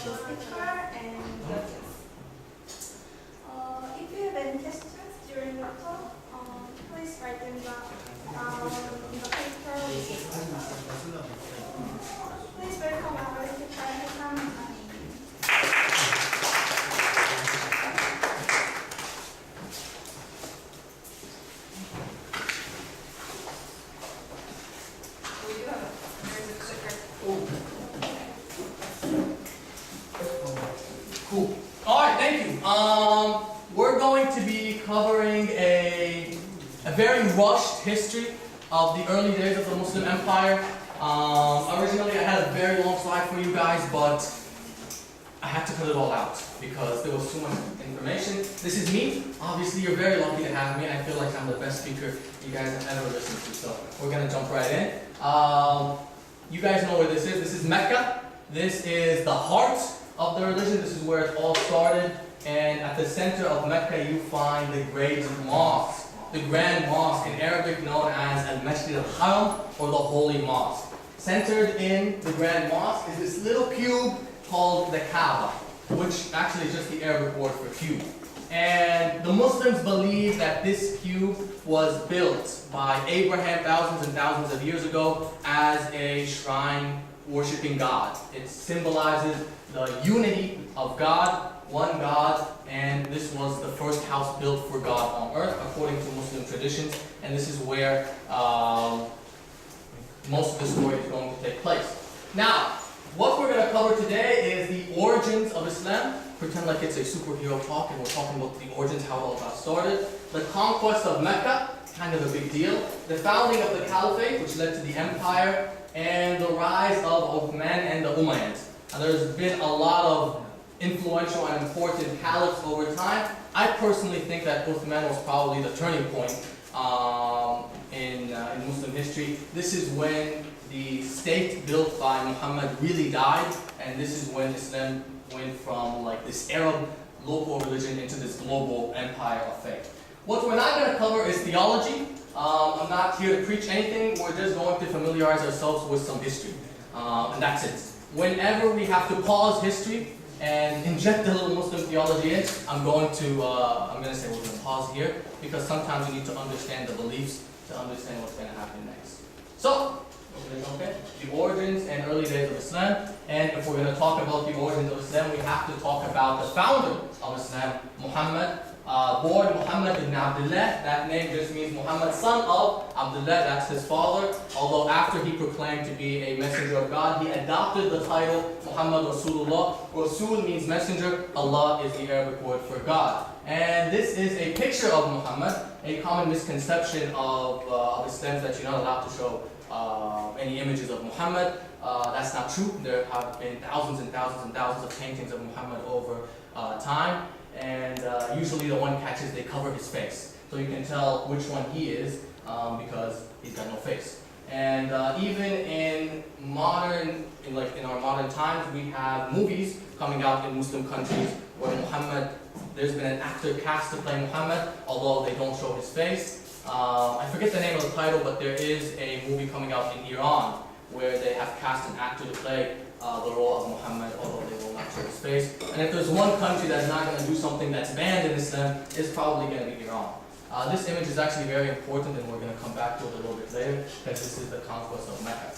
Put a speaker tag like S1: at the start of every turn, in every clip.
S1: the speaker and judges. If you have any questions during the talk, please write them down in the paper. Please welcome our speaker, Hesham Hassanein.
S2: Cool. All right, thank you. We're going to be covering a very rushed history of the early days of the Muslim Empire. Originally, I had a very long slide for you guys, but I had to cut it all out because there was too much information. This is me. Obviously, you're very lucky to have me, and I feel like I'm the best speaker you guys have ever listened to. So we're gonna jump right in. You guys know where this is. This is Mecca. This is the heart of the religion. This is where it all started. And at the center of Mecca, you find the great mosque, the Grand Mosque, in Arabic known as Al-Masjid al-Haram, or the Holy Mosque. Centered in the Grand Mosque is this little cube called the Kaaba, which actually is just the Arabic word for cube. And the Muslims believe that this cube was built by Abraham thousands and thousands of years ago as a shrine worshiping God. It symbolizes the unity of God, one God, and this was the first house built for God on earth according to Muslim traditions, and this is where most of the story is going to take place. Now, what we're going to cover today is the origins of Islam. Pretend like it's a superhero talk, and we're talking about the origins, how it all got started. The conquest of Mecca, kind of a big deal. The founding of the Caliphate, which led to the empire, and the rise of Uthman and the Umayyads. And there's been a lot of influential and important caliphs over time. I personally think that Uthman was probably the turning point in Muslim history. This is when the state built by Muhammad really died, and this is when Islam went from like this Arab local religion into this global empire of faith. What we're not going to cover is theology. I'm not here to preach anything. We're just going to familiarize ourselves with some history, and that's it. Whenever we have to pause history and inject a little Muslim theology in, I'm going to say we're going to pause here because sometimes we need to understand the beliefs to understand what's going to happen next. So, okay, the origins and early days of Islam. And if we're going to talk about the origins of Islam, we have to talk about the founder of Islam, Muhammad. Born Muhammad ibn Abdullah, that name just means Muhammad, son of Abdullah, that's his father. Although after he proclaimed to be a messenger of God, he adopted the title Muhammad Rasulullah. Rasul means messenger, Allah is the Arabic word for God. And this is a picture of Muhammad. A common misconception of Islam is that you're not allowed to show any images of Muhammad. That's not true. There have been thousands and thousands and thousands of paintings of Muhammad over time. And usually the one catches, they cover his face. So you can tell which one he is because he's got no face. And even in our modern times, we have movies coming out in Muslim countries where Muhammad, there's been an actor cast to play Muhammad, although they don't show his face. I forget the name of the title, but there is a movie coming out in Iran where they have cast an actor to play the role of Muhammad, although they will not show his face. And if there's one country that's not going to do something that's banned in Islam, it's probably going to be Iran. This image is actually very important, and we're going to come back to it a little bit later, because this is the conquest of Mecca.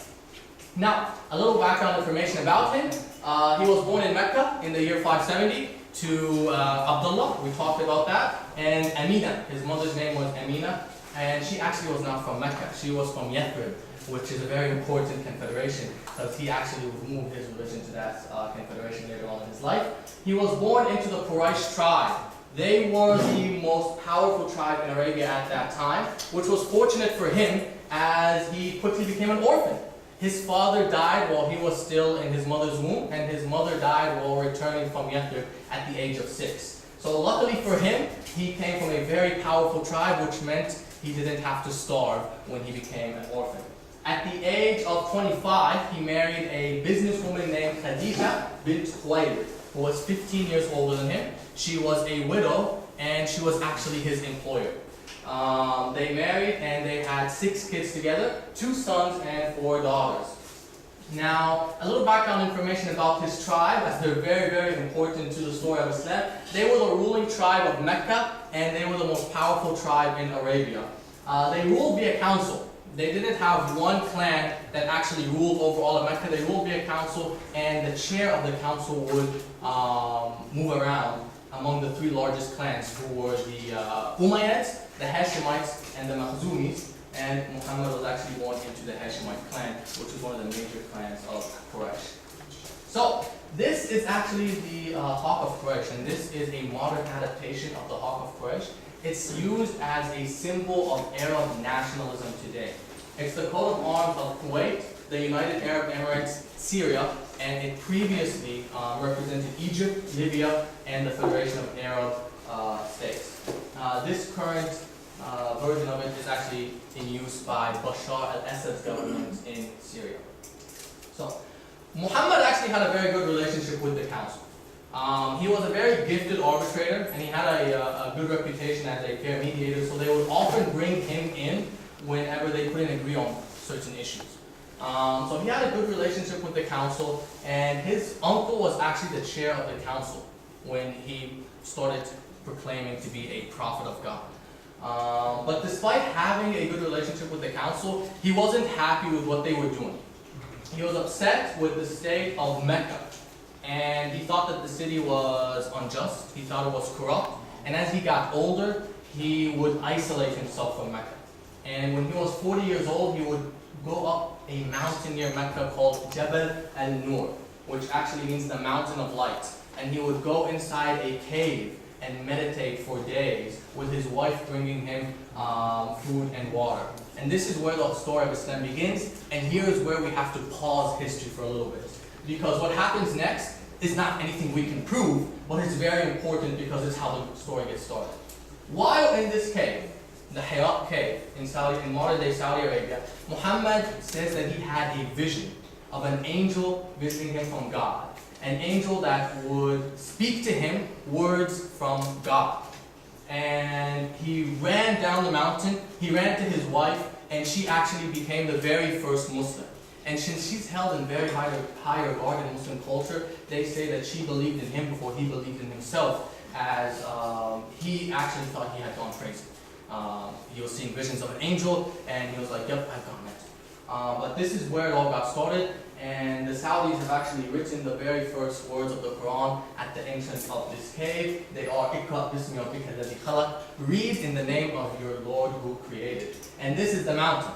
S2: Now, a little background information about him. He was born in Mecca in the year 570 to Abdullah, we talked about that, and Amina. His mother's name was Amina, and she actually was not from Mecca. She was from Yathrib, which is a very important confederation, because he actually moved his religion to that confederation later on in his life. He was born into the Quraysh tribe. They were the most powerful tribe in Arabia at that time, which was fortunate for him as he quickly became an orphan. His father died while he was still in his mother's womb, and his mother died while returning from Yathrib at the age of 6. So luckily for him, he came from a very powerful tribe, which meant he didn't have to starve when he became an orphan. At the age of 25, he married a businesswoman named Khadija bint Khuwaylid, who was 15 years older than him. She was a widow, and she was actually his employer. They married, and they had 6 kids together, 2 sons and 4 daughters. Now, a little background information about this tribe, as they're very, very important to the story of Islam. They were the ruling tribe of Mecca, and they were the most powerful tribe in Arabia. They ruled via council. They didn't have one clan that actually ruled over all of Mecca. They ruled via council, and the chair of the council would move around among the three largest clans, who were the Umayyads, the Hashemites, and the Makhzumis. And Muhammad was actually born into the Hashemite clan, which was one of the major clans of Quraysh. So, this is actually the Hawk of Quraysh, and this is a modern adaptation of the Hawk of Quraysh. It's used as a symbol of Arab nationalism today. It's the coat of arms of Kuwait, the United Arab Emirates, Syria, and it previously represented Egypt, Libya, and the Federation of Arab States. This current version of it is actually in use by Bashar al-Assad's government in Syria. So, Muhammad actually had a very good relationship with the council. He was a very gifted arbitrator, and he had a good reputation as a fair mediator, so they would often bring him in whenever they couldn't agree on certain issues. So he had a good relationship with the council, and his uncle was actually the chair of the council when he started proclaiming to be a prophet of God. But despite having a good relationship with the council, he wasn't happy with what they were doing. He was upset with the state of Mecca, and he thought that the city was unjust, he thought it was corrupt, and as he got older, he would isolate himself from Mecca. And when he was 40 years old, he would go up a mountain near Mecca called Jabal al-Nur, which actually means the mountain of light. And he would go inside a cave and meditate for days, with his wife bringing him food and water. And this is where the story of Islam begins, and here is where we have to pause history for a little bit. Because what happens next is not anything we can prove, but it's very important because it's how the story gets started. While in this cave, the Hira cave in modern day Saudi Arabia, Muhammad says that he had a vision of an angel visiting him from God. An angel that would speak to him words from God. And he ran down the mountain, he ran to his wife, and she actually became the very first Muslim. And since she's held in very high regard in Muslim culture, they say that she believed in him before he believed in himself, as he actually thought he had gone crazy. He was seeing visions of an angel, and he was like, yep, I've gone mad. But this is where it all got started, and the Saudis have actually written the very first words of the Quran at the entrance of this cave. They are, Iqra bismi rabbika alladhi khalaq, read in the name of your Lord who created. And this is the mountain,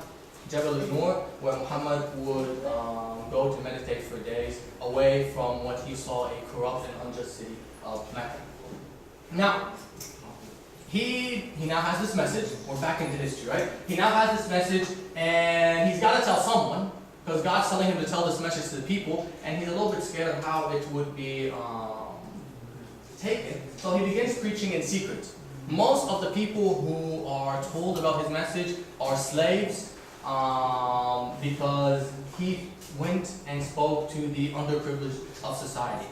S2: Jabal al-Nur, where Muhammad would go to meditate for days, away from what he saw a corrupt and unjust city of Mecca. Now, he now has this message. We're back into history, right? He now has this message, and he's got to tell someone, because God's telling him to tell this message to the people, and he's a little bit scared of how it would be taken. So he begins preaching in secret. Most of the people who are told about his message are slaves, because he went and spoke to the underprivileged of society.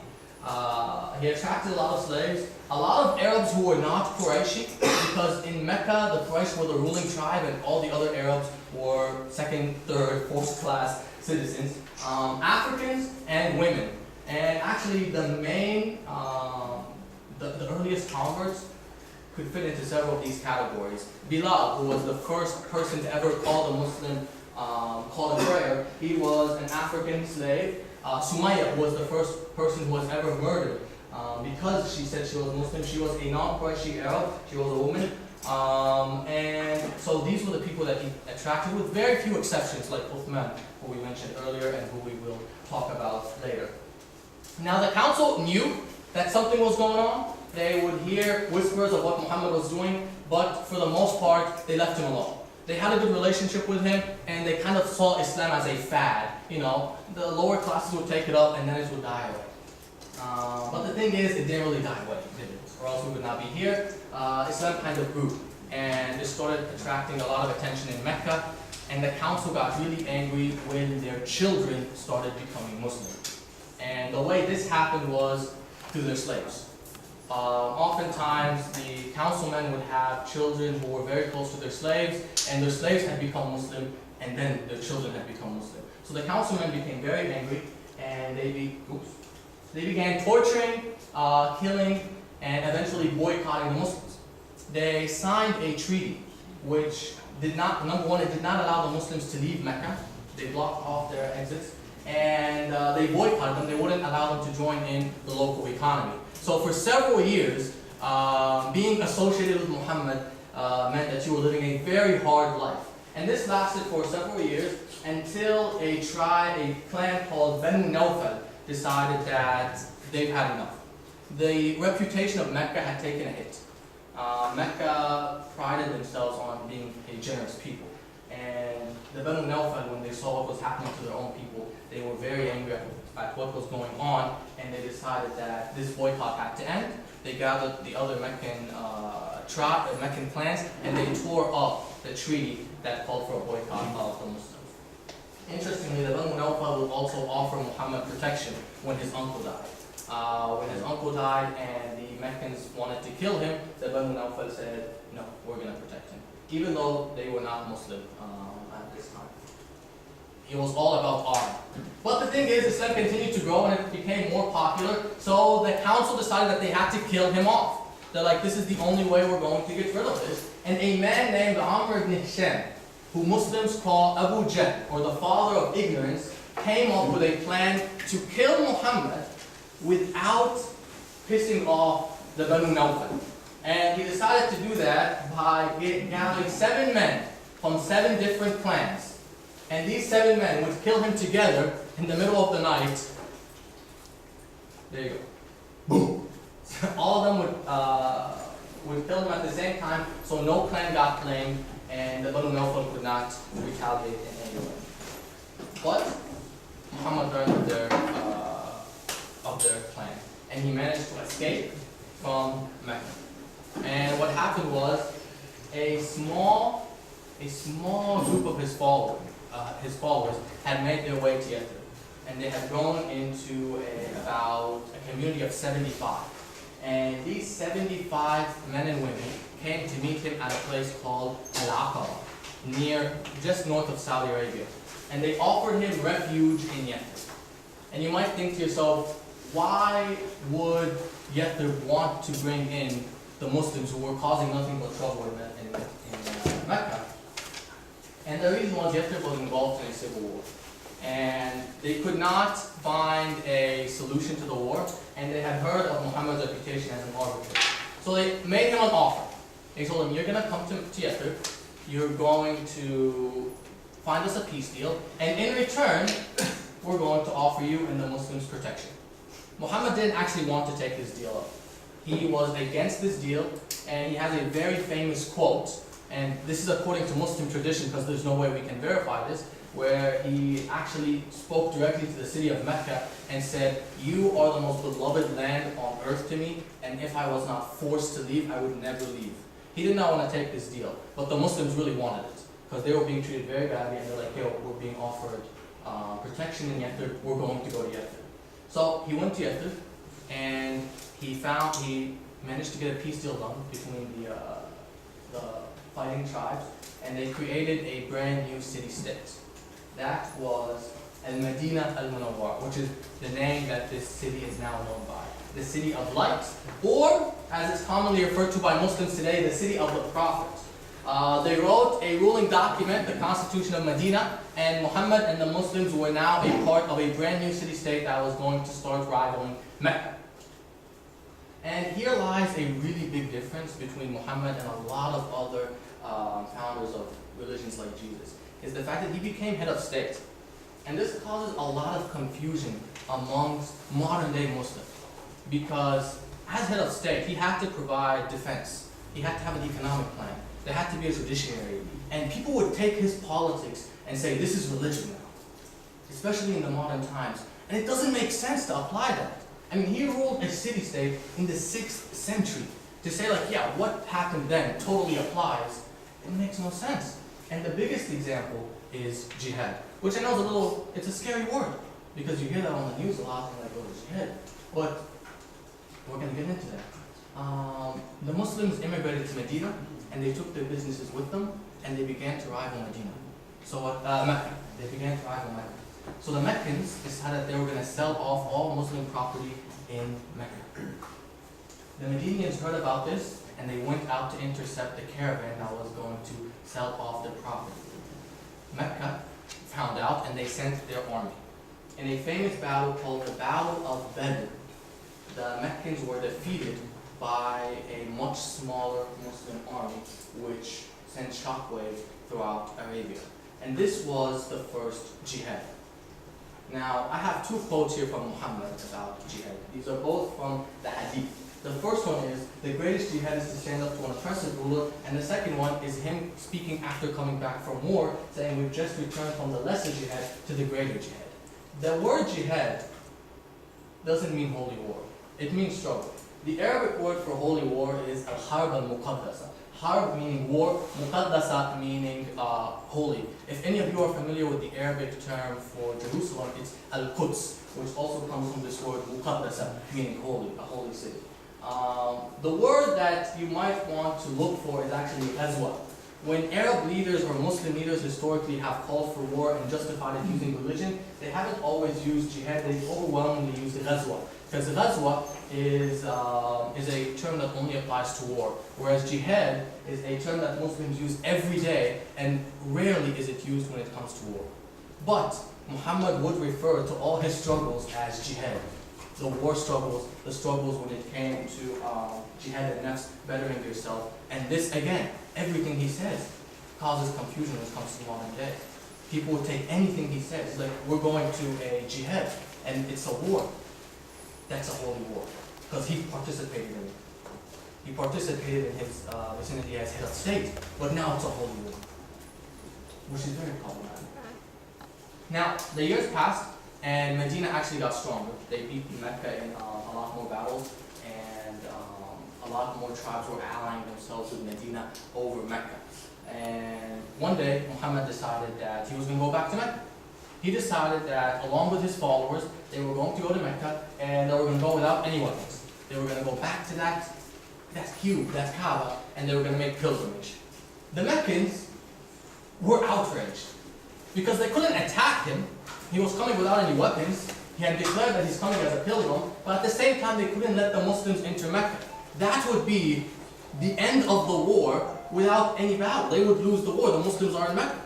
S2: He attracted a lot of slaves, a lot of Arabs who were not Qurayshi, because in Mecca the Quraysh were the ruling tribe and all the other Arabs were second, third, fourth class citizens, Africans and women. And actually the main, the earliest converts could fit into several of these categories. Bilal, who was the first person to ever call the Muslim call to prayer, he was an African slave. Sumayya, who was the first person who was ever murdered, because she said she was Muslim. She was a non-Qurayshi Arab, she was a woman. And so these were the people that he attracted, with very few exceptions, like Uthman, who we mentioned earlier and who we will talk about later. Now the council knew that something was going on. They would hear whispers of what Muhammad was doing, but for the most part, they left him alone. They had a good relationship with him, and they kind of saw Islam as a fad. You know, the lower classes would take it up, and then it would die away. But the thing is, it didn't really die away, did it? Or else we would not be here. Islam kind of grew, and it started attracting a lot of attention in Mecca, and the council got really angry when their children started becoming Muslim. And the way this happened was through their slaves. Oftentimes, the councilmen would have children who were very close to their slaves, and their slaves had become Muslim and then their children had become Muslim. So the councilmen became very angry, and they began torturing, killing, and eventually boycotting the Muslims. They signed a treaty which did not, number one, it did not allow the Muslims to leave Mecca. They blocked off their exits, and they boycotted them. They wouldn't allow them to join in the local economy. So for several years, being associated with Muhammad meant that you were living a very hard life. And this lasted for several years until a clan called Banu Nawfal decided that they've had enough. The reputation of Mecca had taken a hit. Mecca prided themselves on being a generous people. And the Banu Nawfal, when they saw what was happening to their own people, they were very angry at what was going on, and they decided that this boycott had to end. They gathered the other Meccan clans, and they tore up the treaty that called for a boycott of the Muslims. Interestingly, the Banu Nawfal would also offer Muhammad protection when his uncle died. When his uncle died and the Meccans wanted to kill him, the Banu Nawfal said, no, we're going to protect him. Even though they were not Muslim at this time. It was all about honor. But the thing is, Islam continued to grow and it became more popular, so the council decided that they had to kill him off. They're like, this is the only way we're going to get rid of this. And a man named Amr ibn Hisham, who Muslims call Abu Jahl, or the father of ignorance, came up with a plan to kill Muhammad without pissing off the Banu Nawfal. And he decided to do that by gathering 7 men from 7 different clans. And these 7 men would kill him together in the middle of the night. There you go. Boom! All of them would kill him at the same time, so no clan got claimed, and the Banu Nawfal could not retaliate in any way. But Muhammad learned of their plan, and he managed to escape from Mecca. And what happened was a small group of his followers had made their way to Yathrib, and they had grown into about a community of 75. And these 75 men and women came to meet him at a place called Al-Aqaba, just north of Saudi Arabia. And they offered him refuge in Yathrib. And you might think to yourself, why would Yathrib want to bring in the Muslims who were causing nothing but trouble in Mecca? And the reason was Yathrib was involved in a civil war. And they could not find a solution to the war, and they had heard of Muhammad's reputation as an arbitrator. So they made him an offer. They told him, you're going to come to Yathrib, you're going to find us a peace deal, and in return, we're going to offer you and the Muslims protection. Muhammad didn't actually want to take this deal up. He was against this deal, and he has a very famous quote, and this is according to Muslim tradition because there's no way we can verify this, where he actually spoke directly to the city of Mecca and said, you are the most beloved land on earth to me, and if I was not forced to leave, I would never leave. He did not want to take this deal, but the Muslims really wanted it, because they were being treated very badly, and they're like, yo, we're being offered protection in Yathrib, we're going to go to Yathrib. So he went to Yathrib, and he managed to get a peace deal done between the fighting tribes, and they created a brand new city-state. That was Al-Madinah Al-Munawwar, which is the name that this city is now known by. The city of light, or as it's commonly referred to by Muslims today, the city of the Prophet. They wrote a ruling document, the Constitution of Medina, and Muhammad and the Muslims were now a part of a brand new city-state that was going to start rivaling Mecca. And here lies a really big difference between Muhammad and a lot of other founders of religions like Jesus, is the fact that he became head of state. And this causes a lot of confusion amongst modern-day Muslims, because as head of state, he had to provide defense. He had to have an economic plan. There had to be a judiciary. And people would take his politics and say, this is religion now, especially in the modern times. And it doesn't make sense to apply that. I mean, he ruled a city-state in the 6th century. To say like, yeah, what happened then totally applies, it makes no sense. And the biggest example is jihad, which I know it's a scary word, because you hear that on the news a lot, and like, oh, jihad. But we're going to get into that. The Muslims immigrated to Medina, and they took their businesses with them, and they began to rival Medina. So Mecca. They began to arrive in Mecca. So the Meccans decided they were going to sell off all Muslim property in Mecca. The Medinians heard about this and they went out to intercept the caravan that was going to sell off the property. Mecca found out and they sent their army. In a famous battle called the Battle of Badr, the Meccans were defeated by a much smaller Muslim army which sent shockwaves throughout Arabia. And this was the first jihad. Now, I have two quotes here from Muhammad about jihad. These are both from the hadith. The first one is, the greatest jihad is to stand up to an oppressive ruler, and the second one is him speaking after coming back from war, saying we've just returned from the lesser jihad to the greater jihad. The word jihad doesn't mean holy war. It means struggle. The Arabic word for holy war is al-harb al-muqaddasa. Harb meaning war, muqaddasa meaning holy. If any of you are familiar with the Arabic term for Jerusalem, it's al-Quds, which also comes from this word muqaddasa, meaning holy, a holy city. The word that you might want to look for is actually ghazwa. When Arab leaders or Muslim leaders historically have called for war and justified it using religion, they haven't always used jihad, they overwhelmingly use ghazwa. Because ghazwa is a term that only applies to war, whereas jihad is a term that Muslims use every day and rarely is it used when it comes to war. But Muhammad would refer to all his struggles as jihad. The war struggles, the struggles when it came to jihad and nafs, bettering yourself. And this, again, everything he says causes confusion when it comes to modern day. People would take anything he says, like, we're going to a jihad, and it's a war. That's a holy war, because he participated in it. He participated in his vicinity as head of state, but now it's a holy war, which is very problematic. Now, the years passed, and Medina actually got stronger. They beat Mecca in a lot more battles, and a lot more tribes were allying themselves with Medina over Mecca. And one day, Muhammad decided that he was going to go back to Mecca. He decided that along with his followers, they were going to go to Mecca, and they were going to go without any weapons. They were going to go back to that cube, that Kaaba, and they were going to make pilgrimage. The Meccans were outraged because they couldn't attack him. He was coming without any weapons. He had declared that he's coming as a pilgrim, but at the same time, they couldn't let the Muslims enter Mecca. That would be the end of the war without any battle. They would lose the war. The Muslims are in Mecca.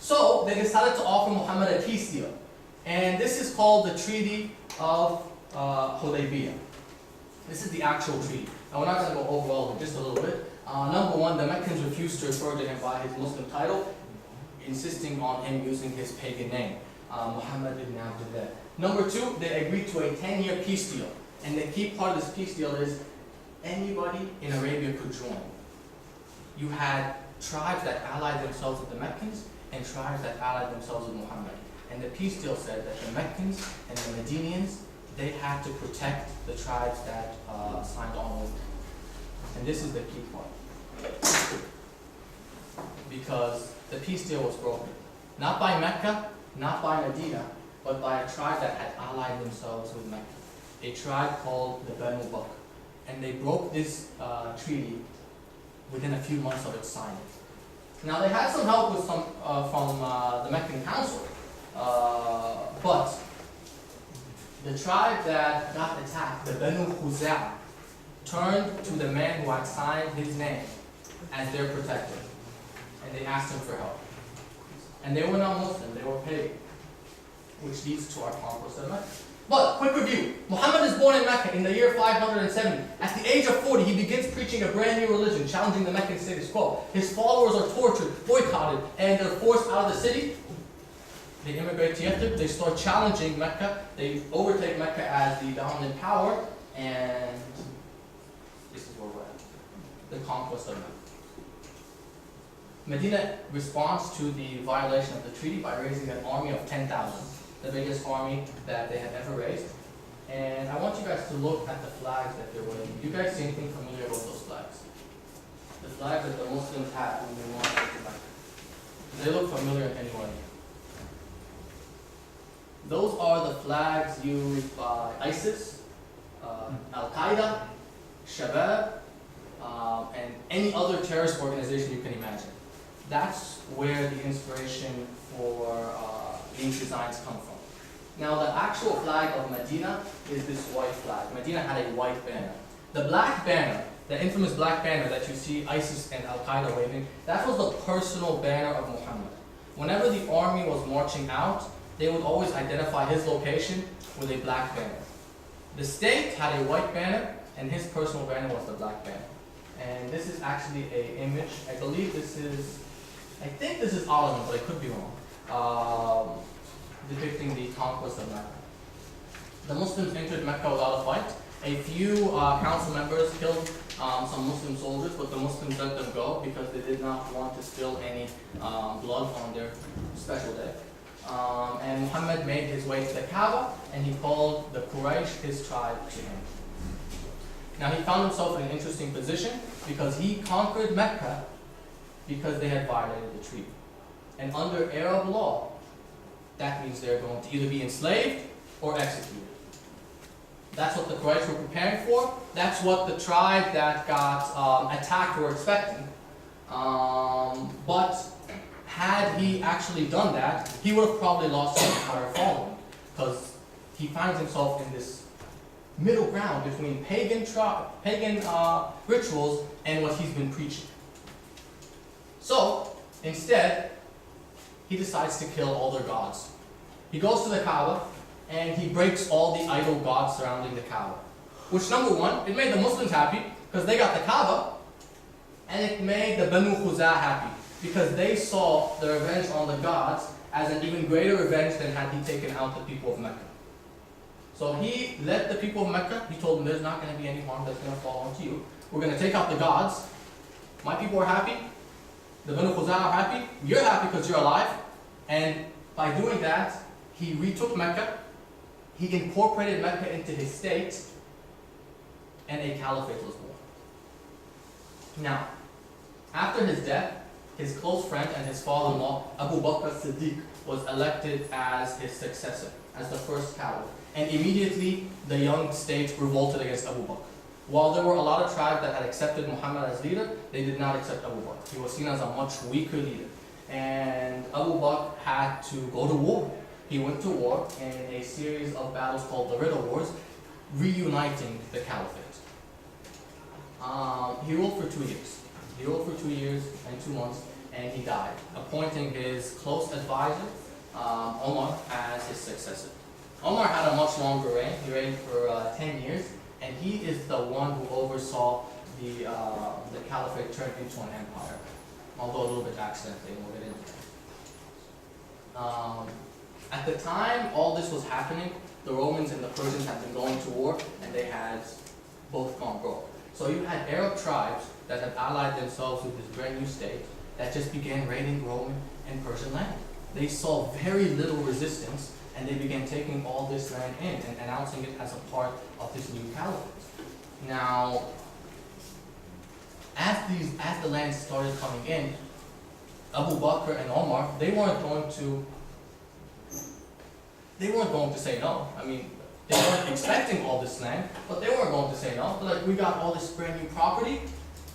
S2: So they decided to offer Muhammad a peace deal. And this is called the Treaty of Hudaybiyah. This is the actual treaty. Now we're not going to go over all of it, just a little bit. Number one, the Meccans refused to refer to him by his Muslim title, insisting on him using his pagan name. Muhammad didn't have to do that. Number two, they agreed to a 10-year peace deal. And the key part of this peace deal is anybody in Arabia could join. You had tribes that allied themselves with the Meccans and tribes that allied themselves with Muhammad. And the peace deal said that the Meccans and the Medinians, they had to protect the tribes that signed on with them. And this is the key part. Because the peace deal was broken. Not by Mecca, not by Medina, but by a tribe that had allied themselves with Mecca. A tribe called the Banu Bakr. And they broke this treaty within a few months of its signing. Now they had some help with from the Meccan Council, but the tribe that got attacked, the Banu Khuzaa, turned to the man who had signed his name as their protector, and they asked him for help. And they were not Muslim, they were pagan, which leads to our conquest of Mecca. But, quick review. Muhammad is born in Mecca in the year 570. At the age of 40, he begins preaching a brand new religion, challenging the Meccan status quo. His followers are tortured, boycotted, and they're forced out of the city. They immigrate to Yathrib, they start challenging Mecca, they overtake Mecca as the dominant power, and this is where we're at. The conquest of Mecca. Medina responds to the violation of the treaty by raising an army of 10,000. The biggest army that they had ever raised. And I want you guys to look at the flags that they're waving. Do you guys see anything familiar with those flags? The flags that the Muslims have when they want to go to Mecca. Do they look familiar in any way? Those are the flags used by ISIS, Al-Qaeda, Shabab, and any other terrorist organization you can imagine. That's where the inspiration for these designs come from. Now the actual flag of Medina is this white flag. Medina had a white banner. The black banner, the infamous black banner that you see ISIS and Al-Qaeda waving, that was the personal banner of Muhammad. Whenever the army was marching out, they would always identify his location with a black banner. The state had a white banner, and his personal banner was the black banner. And this is actually an image. I believe this is, I think this is Ottoman, but I could be wrong. Depicting the conquest of Mecca. The Muslims entered Mecca without a fight. A few council members killed some Muslim soldiers, but the Muslims let them go because they did not want to spill any blood on their special day. And Muhammad made his way to the Kaaba, and he called the Quraysh, his tribe, to him. Now he found himself in an interesting position because he conquered Mecca because they had violated the treaty. And under Arab law, that means they're going to either be enslaved or executed. That's what the Quraysh were preparing for. That's what the tribe that got attacked were expecting. But had he actually done that, he would have probably lost his entire following, because he finds himself in this middle ground between pagan rituals and what he's been preaching. So, instead, he decides to kill all their gods. He goes to the Kaaba and he breaks all the idol gods surrounding the Kaaba. Which, number one, it made the Muslims happy because they got the Kaaba, and it made the Banu Khuzā happy because they saw the revenge on the gods as an even greater revenge than had he taken out the people of Mecca. So he led the people of Mecca. He told them there's not going to be any harm that's going to fall onto you. We're going to take out the gods. My people are happy. The Banu Khuzā are happy. You're happy because you're alive. And by doing that, he retook Mecca. He incorporated Mecca into his state, and a caliphate was born. Now, after his death, his close friend and his father-in-law, Abu Bakr Siddiq, was elected as his successor, as the first caliph. And immediately, the young state revolted against Abu Bakr. While there were a lot of tribes that had accepted Muhammad as leader, they did not accept Abu Bakr. He was seen as a much weaker leader. And Abu Bakr had to go to war. He went to war in a series of battles called the Ridda Wars, reuniting the caliphate. He ruled for 2 years. He ruled for 2 years and 2 months, and he died, appointing his close advisor, Omar, as his successor. Omar had a much longer reign. He reigned for 10 years, and he is the one who oversaw the caliphate turn into an empire, although a little bit accidentally, and we'll get into that. At the time all this was happening, the Romans and the Persians had been going to war, and they had both gone broke. So you had Arab tribes that had allied themselves with this brand new state that just began raiding Roman and Persian land. They saw very little resistance, and they began taking all this land in and announcing it as a part of this new caliphate. Now, as the land started coming in, Abu Bakr and Omar, they weren't going to say no. I mean, they weren't expecting all this land, but they weren't going to say no. They're like, we got all this brand new property.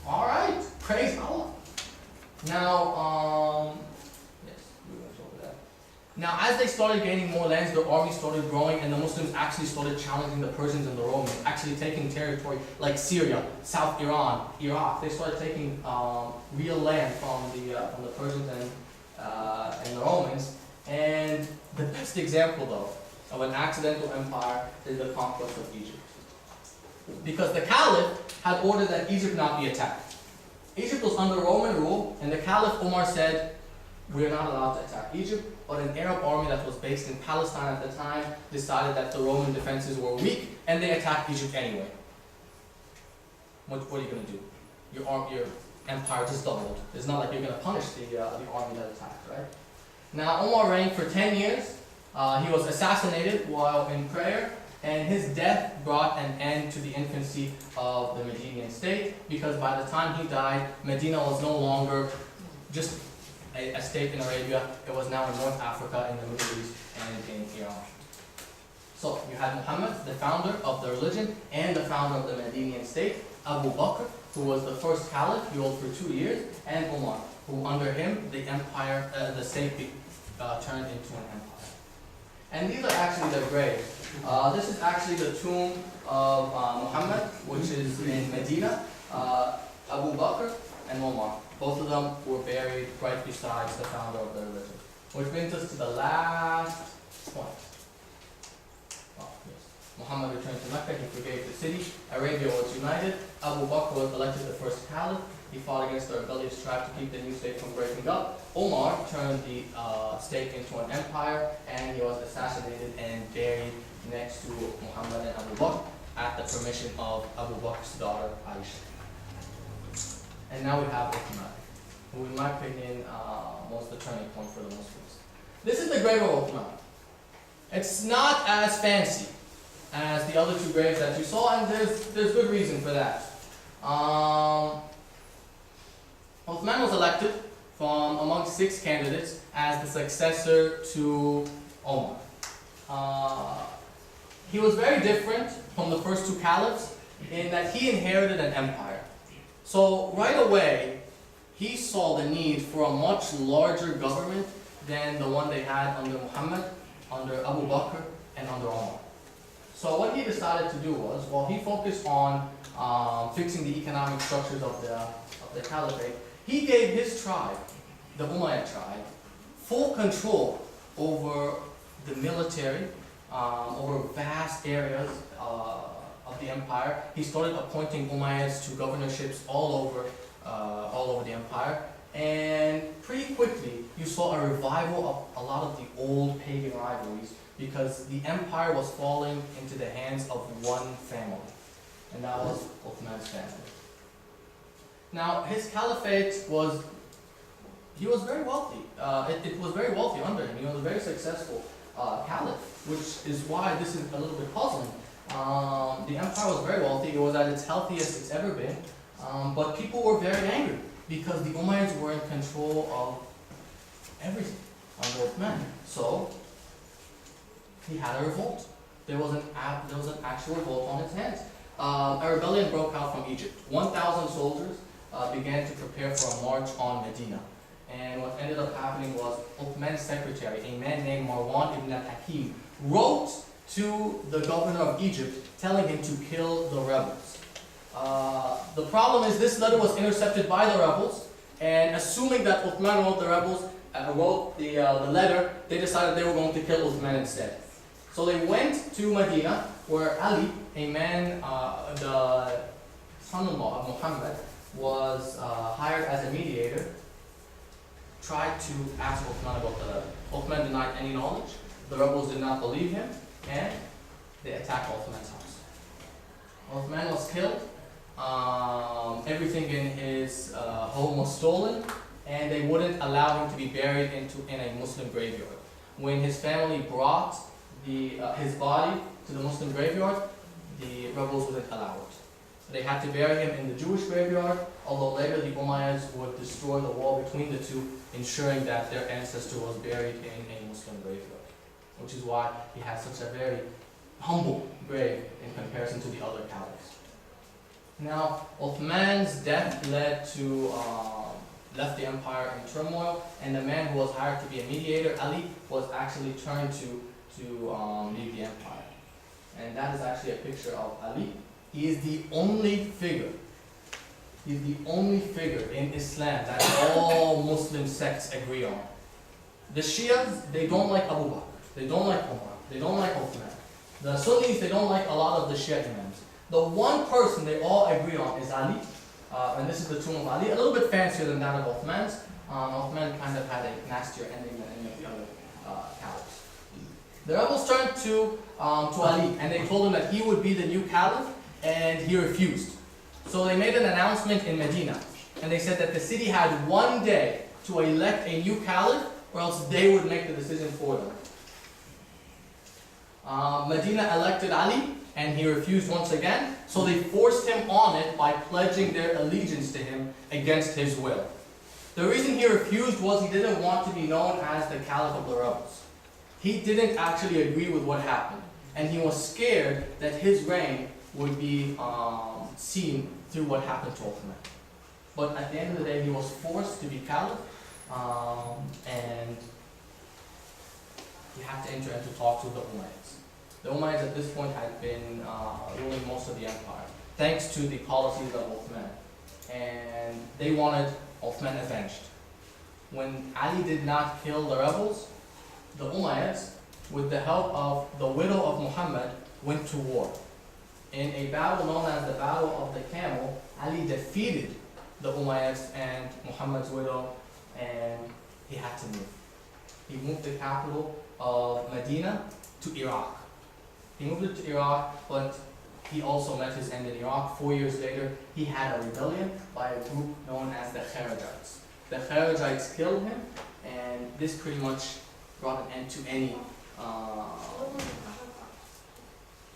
S2: All right, praise Allah. Now, yes, we went over that. Now, as they started gaining more lands, their army started growing, and the Muslims actually started challenging the Persians and the Romans, actually taking territory like Syria, South Iran, Iraq. They started taking real land from the Persians and the Romans. And the best example, though, of an accidental empire is the conquest of Egypt. Because the Caliph had ordered that Egypt not be attacked. Egypt was under Roman rule, and the Caliph Umar said, we are not allowed to attack Egypt, but an Arab army that was based in Palestine at the time decided that the Roman defenses were weak, and they attacked Egypt anyway. What are you going to do? Your empire just doubled. It's not like you're going to punish the army that attacked, right? Now, Umar reigned for 10 years. He was assassinated while in prayer, and his death brought an end to the infancy of the Medinian state, because by the time he died, Medina was no longer just a state in Arabia. It was now in North Africa, in the Middle East, and in Iran. So you had Muhammad, the founder of the religion and the founder of the Medinian state, Abu Bakr, who was the first caliph, he ruled for 2 years, and Umar, who under him the empire, the state turned into an empire. And these are actually their graves. This is actually the tomb of Muhammad, which is in Medina. Abu Bakr and Omar. Both of them were buried right beside the founder of the religion. Which brings us to the last point. Oh, yes. Muhammad returned to Mecca, he forgave the city, Arabia was united, Abu Bakr was elected the first caliph, he fought against the rebellious tribe to keep the new state from breaking up. Omar turned the state into an empire, and he was assassinated and buried next to Muhammad and Abu Bakr at the permission of Abu Bakr's daughter, Aisha. And now we have Uthman, who in my opinion was the turning point for the Muslims. This is the grave of Uthman. It's not as fancy as the other two graves that you saw, and there's good reason for that. Uthman was elected from among 6 candidates as the successor to Omar. He was very different from the first 2 caliphs in that he inherited an empire. So right away, he saw the need for a much larger government than the one they had under Muhammad, under Abu Bakr, and under Omar. So what he decided to do was, while he focused on fixing the economic structures of the caliphate, he gave his tribe, the Umayyad tribe, full control over the military, over vast areas of the empire. He started appointing Umayyads to governorships all over the empire, and pretty quickly you saw a revival of a lot of the old pagan rivalries because the empire was falling into the hands of one family, and that was Uthman's family. Now his caliphate was very wealthy. It was very wealthy under him. He was a very successful caliph, which is why this is a little bit puzzling. The empire was very wealthy. It was at its healthiest it's ever been. But people were very angry because the Umayyads were in control of everything under Uthman. So he had a revolt. There was an actual revolt on his hands. A rebellion broke out from Egypt. 1,000 soldiers began to prepare for a march on Medina. And what ended up happening was Uthman's secretary, a man named Marwan ibn al-Hakim, wrote to the governor of Egypt telling him to kill the rebels. The problem is this letter was intercepted by the rebels, and assuming that Uthman wrote the letter, they decided they were going to kill Uthman instead. So they went to Medina, where Ali, a man, the son-in-law of Muhammad, was hired as a mediator, tried to ask Uthman about the letter. Uthman denied any knowledge, the rebels did not believe him, and they attacked Uthman's house. Uthman was killed, everything in his home was stolen, and they wouldn't allow him to be buried in a Muslim graveyard. When his family brought his body to the Muslim graveyard, the rebels wouldn't allow it. They had to bury him in the Jewish graveyard, although later the Umayyads would destroy the wall between the two, ensuring that their ancestor was buried in a Muslim graveyard, which is why he has such a very humble grave in comparison to the other caliphs. Now, Uthman's death left the empire in turmoil, and the man who was hired to be a mediator, Ali, was actually turned to lead the empire. And that is actually a picture of Ali. He is the only figure in Islam that all Muslim sects agree on. The Shias, they don't like Abu Bakr, they don't like Umar, they don't like Uthman. The Sunnis, they don't like a lot of the Shia imams. The one person they all agree on is Ali, and this is the tomb of Ali, a little bit fancier than that of Uthman's. Uthman kind of had a nastier ending than any of the other caliphs. The rebels turned to Ali, and they told him that he would be the new caliph, and he refused. So they made an announcement in Medina, and they said that the city had one day to elect a new caliph, or else they would make the decision for them. Medina elected Ali, and he refused once again, so they forced him on it by pledging their allegiance to him against his will. The reason he refused was he didn't want to be known as the caliph of the rebels. He didn't actually agree with what happened, and he was scared that his reign would be seen through what happened to Uthman. But at the end of the day, he was forced to be caliph, and he had to enter into talks with the Umayyads. The Umayyads at this point had been ruling most of the empire, thanks to the policies of Uthman. And they wanted Uthman avenged. When Ali did not kill the rebels, the Umayyads, with the help of the widow of Muhammad, went to war. In a battle known as the Battle of the Camel, Ali defeated the Umayyads and Muhammad's widow, and he had to move. He moved the capital of Medina to Iraq. He moved it to Iraq, but he also met his end in Iraq. 4 years later, he had a rebellion by a group known as the Kharijites. The Kharijites killed him, and this pretty much brought an end to any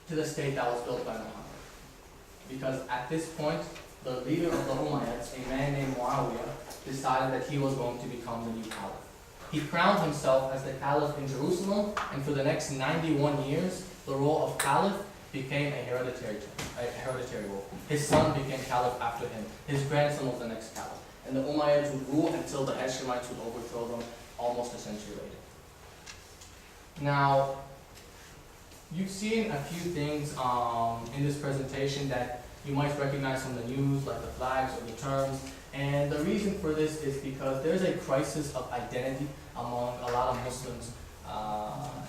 S2: to the state that was built by Muhammad. Because at this point, the leader of the Umayyads, a man named Muawiyah, decided that he was going to become the new caliph. He crowned himself as the caliph in Jerusalem, and for the next 91 years, the role of caliph became a hereditary role. His son became caliph after him. His grandson was the next caliph. And the Umayyads would rule until the Hashemites would overthrow them almost a century later. Now, you've seen a few things in this presentation that you might recognize from the news, like the flags or the terms. And the reason for this is because there's a crisis of identity among a lot of Muslims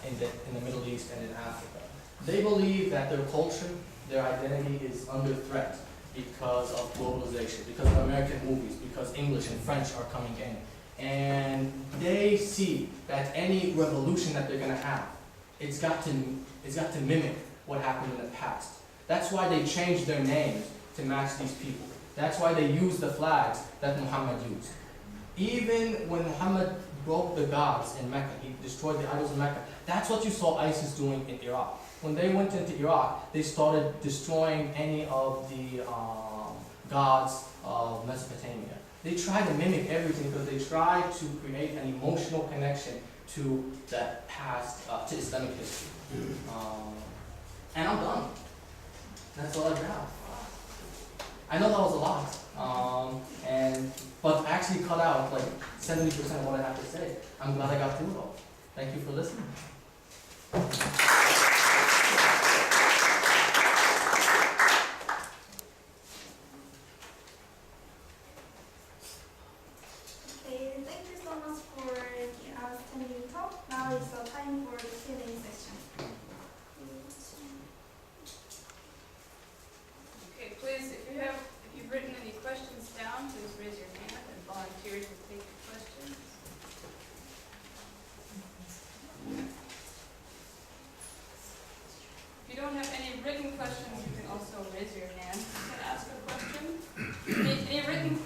S2: in the Middle East and in Africa. They believe that their culture, their identity is under threat because of globalization, because of American movies, because English and French are coming in. And they see that any revolution that they're going to have, it's got to mimic what happened in the past. That's why they changed their names to match these people. That's why they use the flags that Muhammad used. Even when Muhammad broke the gods in Mecca, he destroyed the idols in Mecca, that's what you saw ISIS doing in Iraq. When they went into Iraq, they started destroying any of the gods of Mesopotamia. They tried to mimic everything because they tried to create an emotional connection to that past, to Islamic history. And I'm done. That's all I got. I know that was a lot, but I actually cut out like 70% of what I have to say. I'm glad I got through it all. Thank you for listening.
S1: Okay, thank you so much for attending the talk. Now is the time for the Q&A session.
S3: Okay, please, if you've written any questions down, please raise your hand and volunteer to take the questions. If you don't have any written questions, you can also raise your hand to ask a question. Any written?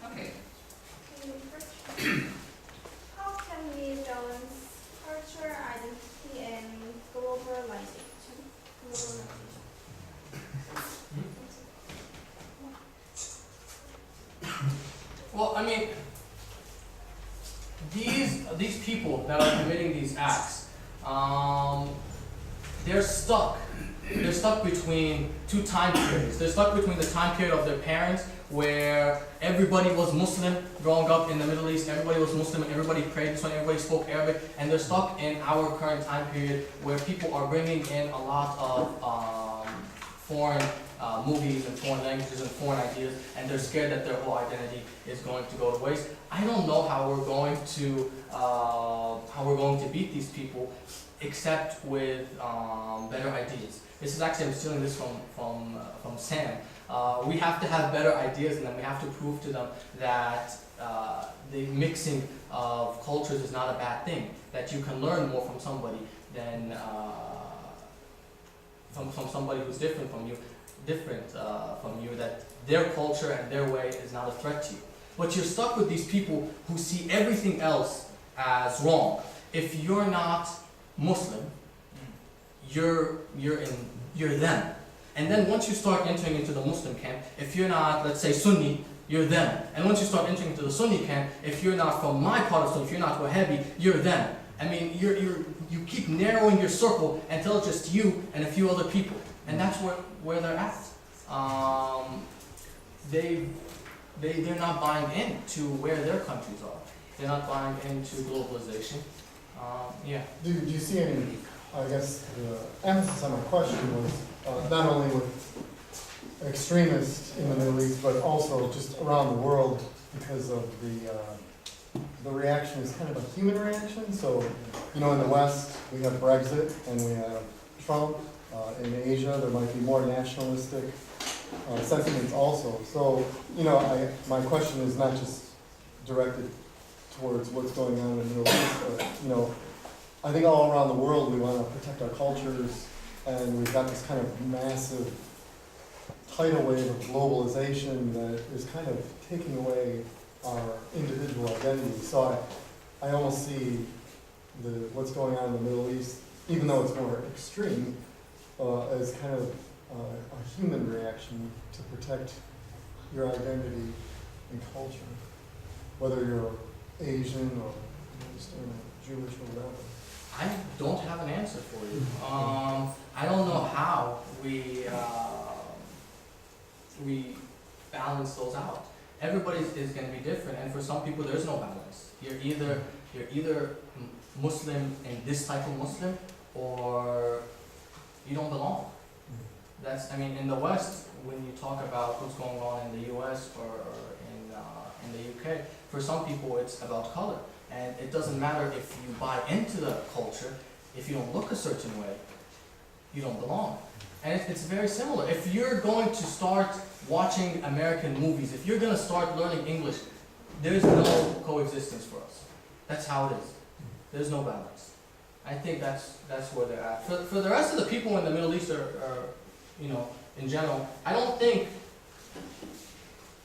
S3: Okay.
S1: Okay, first, how can we balance cultural identity and globalization?
S2: Well, I mean, these people that are committing these acts, they're stuck. They're stuck between two time periods. They're stuck between the time period of their parents, where everybody was Muslim growing up in the Middle East, everybody was Muslim and everybody prayed this way, everybody spoke Arabic, and they're stuck in our current time period where people are bringing in a lot of foreign movies and foreign languages and foreign ideas, and they're scared that their whole identity is going to go to waste. I don't know how we're going to beat these people except with better ideas. This is actually, I'm stealing this from Sam. We have to have better ideas, and then we have to prove to them that the mixing of cultures is not a bad thing, that you can learn more from somebody than from somebody who's different from you, that their culture and their way is not a threat to you. But you're stuck with these people who see everything else as wrong. If you're not Muslim, you're them. And then once you start entering into the Muslim camp, if you're not, let's say, Sunni, you're them. And once you start entering into the Sunni camp, if you're not from my part of Sunni, if you're not Wahhabi, you're them. I mean, you keep narrowing your circle until it's just you and a few other people. And that's where they're at. they're not buying into where their countries are. They're not buying into globalization. Yeah.
S4: Do you see any, I guess, the emphasis on my question was not only with extremists in the Middle East, but also just around the world because of the reaction is kind of a human reaction. So, in the West, we have Brexit and we have Trump. In Asia, there might be more nationalistic sentiments also. So, my question is not just directed towards what's going on in the Middle East, but, I think all around the world we want to protect our cultures, and we've got this kind of massive tidal wave of globalization that is kind of taking away our individual identity. So I almost see what's going on in the Middle East, even though it's more extreme, as kind of a human reaction to protect your identity and culture, whether you're Asian or Jewish or whatever.
S2: I don't have an answer for you. I don't know how we balance those out. Everybody is going to be different, and for some people there's no balance. You're either Muslim and this type of Muslim, or you don't belong. In the West, when you talk about what's going on in the U.S. or in the UK, for some people it's about color. And it doesn't matter if you buy into the culture, if you don't look a certain way, you don't belong. And it's very similar. If you're going to start watching American movies, if you're going to start learning English, there's no coexistence for us. That's how it is. There's no balance. I think that's where they're at. For the rest of the people in the Middle East or in general, I don't think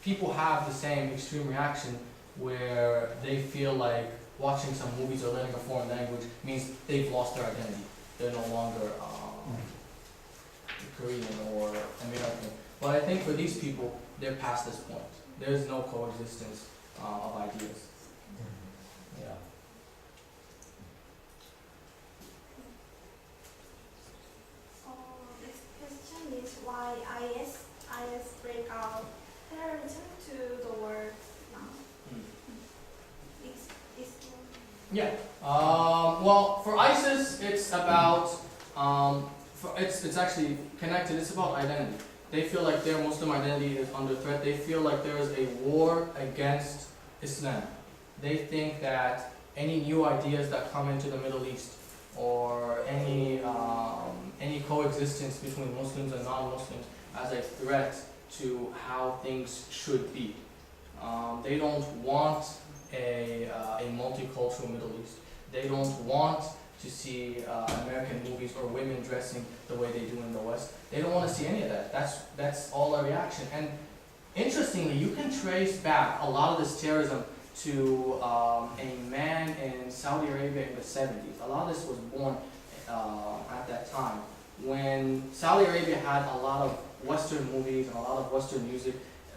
S2: people have the same extreme reaction where they feel like watching some movies or learning a foreign language means they've lost their identity. They're no longer Korean or American. But I think for these people, they're past this point. There's no coexistence of ideas. Yeah.
S1: Next question is why IS break out terrorism to the world now?
S2: Yeah. Well, for ISIS, it's about it's actually connected. It's about identity. They feel like their Muslim identity is under threat. They feel like there is a war against Islam. They think that any new ideas that come into the Middle East or any coexistence between Muslims and non-Muslims as a threat to how things should be. They don't want a multicultural Middle East. They don't want to see American movies or women dressing the way they do in the West. They don't want to see any of that. That's all a reaction. And interestingly, you can trace back a lot of this terrorism to a man in Saudi Arabia in the 70s. A lot of this was born at that time when Saudi Arabia had a lot of Western movies and a lot of Western music.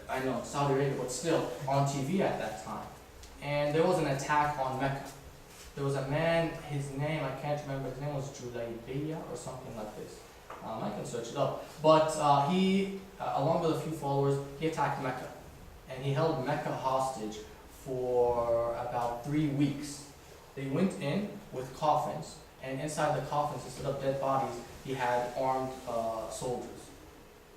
S2: I know Saudi Arabia, but still on TV at that time. And there was an attack on Mecca. There was a man, his name, I can't remember, his name was Julaybiya or something like this. I can search it up. But he, along with a few followers, he attacked Mecca. And he held Mecca hostage for about 3 weeks. They went in with coffins, and inside the coffins, instead of dead bodies, he had armed soldiers.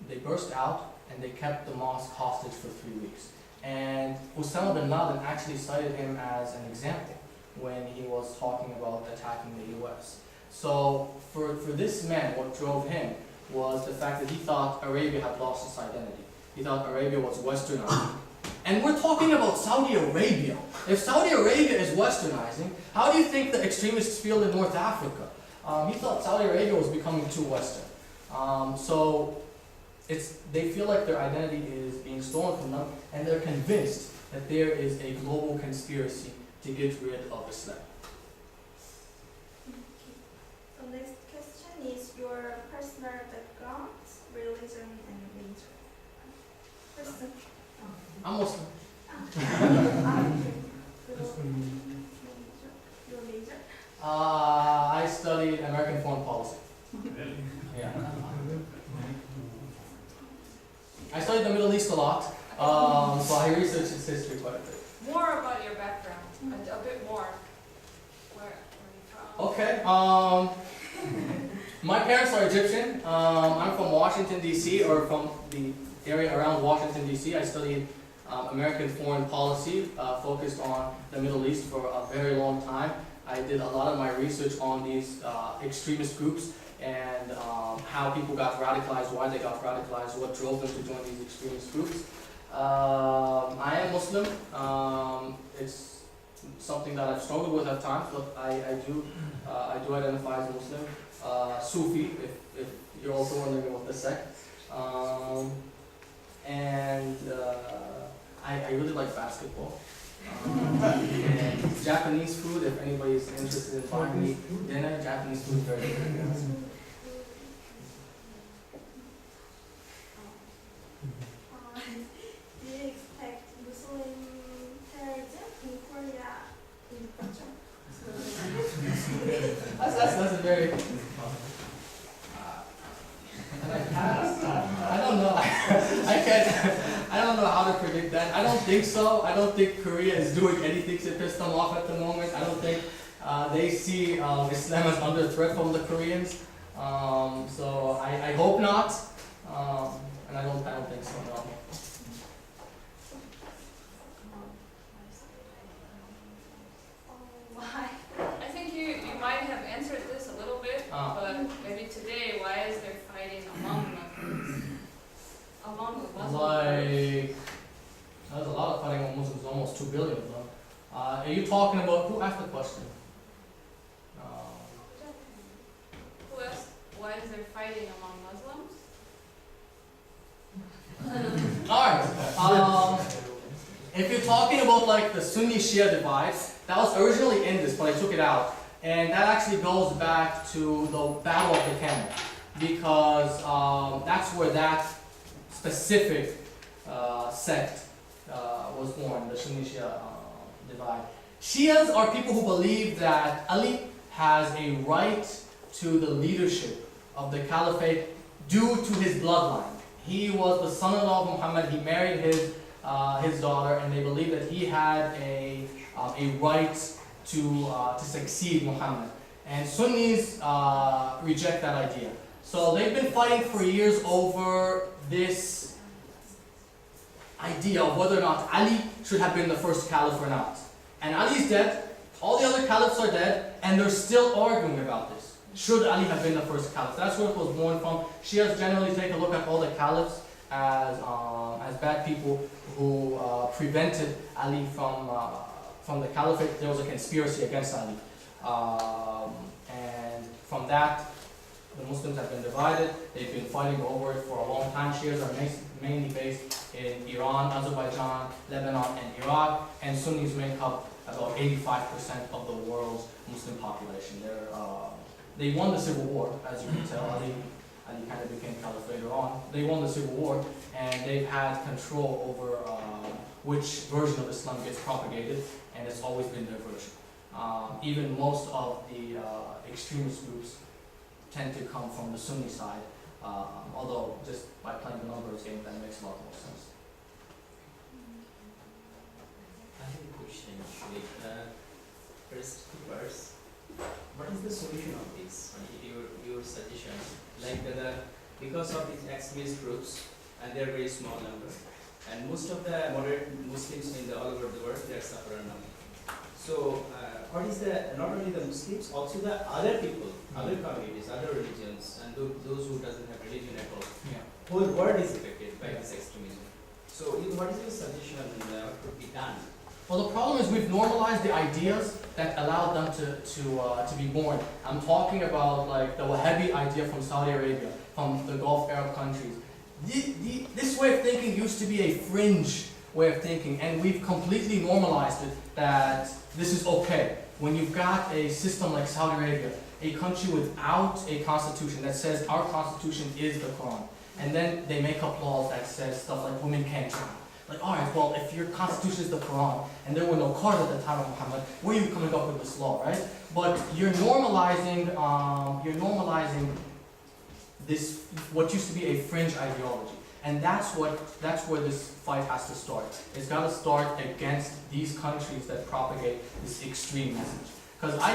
S2: They burst out, and they kept the mosque hostage for 3 weeks. And Osama bin Laden actually cited him as an example when he was talking about attacking the U.S. So for this man, what drove him was the fact that he thought Arabia had lost its identity. He thought Arabia was westernizing. And we're talking about Saudi Arabia. If Saudi Arabia is westernizing, how do you think the extremists feel in North Africa? He thought Saudi Arabia was becoming too western. So they feel like their identity is being stolen from them, and they're convinced that there is a global conspiracy to get rid of Islam.
S1: So next question is your personal background, religion, and major. Person.
S2: I'm Muslim.
S1: Your major.
S2: I studied American foreign policy. Yeah. I studied the Middle East a lot, So I researched its history quite a bit.
S3: More about your background, a bit more. Where are you from?
S2: Okay. My parents are Egyptian. I'm from Washington, D.C., or from the area around Washington, D.C. I studied American foreign policy, focused on the Middle East for a very long time. I did a lot of my research on these extremist groups and how people got radicalized, why they got radicalized, what drove them to join these extremist groups. I am Muslim. It's something that I've struggled with at times, but I do identify as Muslim. Sufi, if you're also wondering what the sect. And I really like basketball. And Japanese food, if anybody's interested in buying me dinner, Japanese food is very good.
S1: Do you expect Muslim terrorism in Korea in the future?
S2: That's a very... I don't know. I don't know how to predict that. I don't think so. I don't think Korea is doing anything to piss them off at the moment. I don't think they see Islam as under threat from the Koreans. So I hope not. And I don't think so, no.
S1: Why?
S3: I think you might have answered this a little bit, but maybe today, why is there fighting among Muslims? Among the Muslims?
S2: Like, there's a lot of fighting among Muslims, almost 2 billion of them. Are you talking about, who asked the question?
S3: Who asked, why is there fighting among Muslims?
S2: Alright, if you're talking about like the Sunni-Shia divide, that was originally in this, but I took it out. And that actually goes back to the Battle of the Camel, because that's where that specific sect was born, the Sunni-Shia divide. Shias are people who believe that Ali has a right to the leadership of the caliphate due to his bloodline. He was the son-in-law of Muhammad, he married his daughter, and they believe that he had a right to succeed Muhammad. And Sunnis reject that idea. So they've been fighting for years over this idea of whether or not Ali should have been the first caliph or not. And Ali's dead, all the other caliphs are dead, and they're still arguing about this. Should Ali have been the first caliph? That's where it was born from. Shias generally take a look at all the caliphs as bad people who prevented Ali from the caliphate. There was a conspiracy against Ali. And from that, the Muslims have been divided. They've been fighting over it for a long time. Shias are mainly based in Iran, Azerbaijan, Lebanon, and Iraq. And Sunnis make up about 85% of the world's Muslim population. They won the civil war, as you can tell. Ali kind of became caliph later on. They won the civil war, and they've had control over which version of Islam gets propagated, and it's always been their version. Even most of the extremist groups tend to come from the Sunni side, although just by playing the numbers game, that makes a lot more sense.
S5: I have a question actually. First, what is the solution of this? Your suggestion, like because of these extremist groups, and they are very small number, and most of the moderate Muslims in all over the world, they are suffering now. So, what is not only the Muslims, also the other people, other communities, other religions, and those who doesn't have religion at all.
S2: Yeah.
S5: Whole world is affected by this extremism. So, what is your suggestion? What could be done?
S2: Well, the problem is we've normalized the ideas that allowed them to be born. I'm talking about like the Wahhabi idea from Saudi Arabia, from the Gulf Arab countries. This way of thinking used to be a fringe way of thinking, and we've completely normalized it that this is okay. When you've got a system like Saudi Arabia, a country without a constitution that says our constitution is the Quran, and then they make up laws that says stuff like women can't travel. Like, alright, well, if your constitution is the Quran, and there were no cars at the time of Muhammad, where are you coming up with this law, right? But you're normalizing this, what used to be a fringe ideology. And that's where this fight has to start. It's got to start against these countries that propagate this extreme message. Because I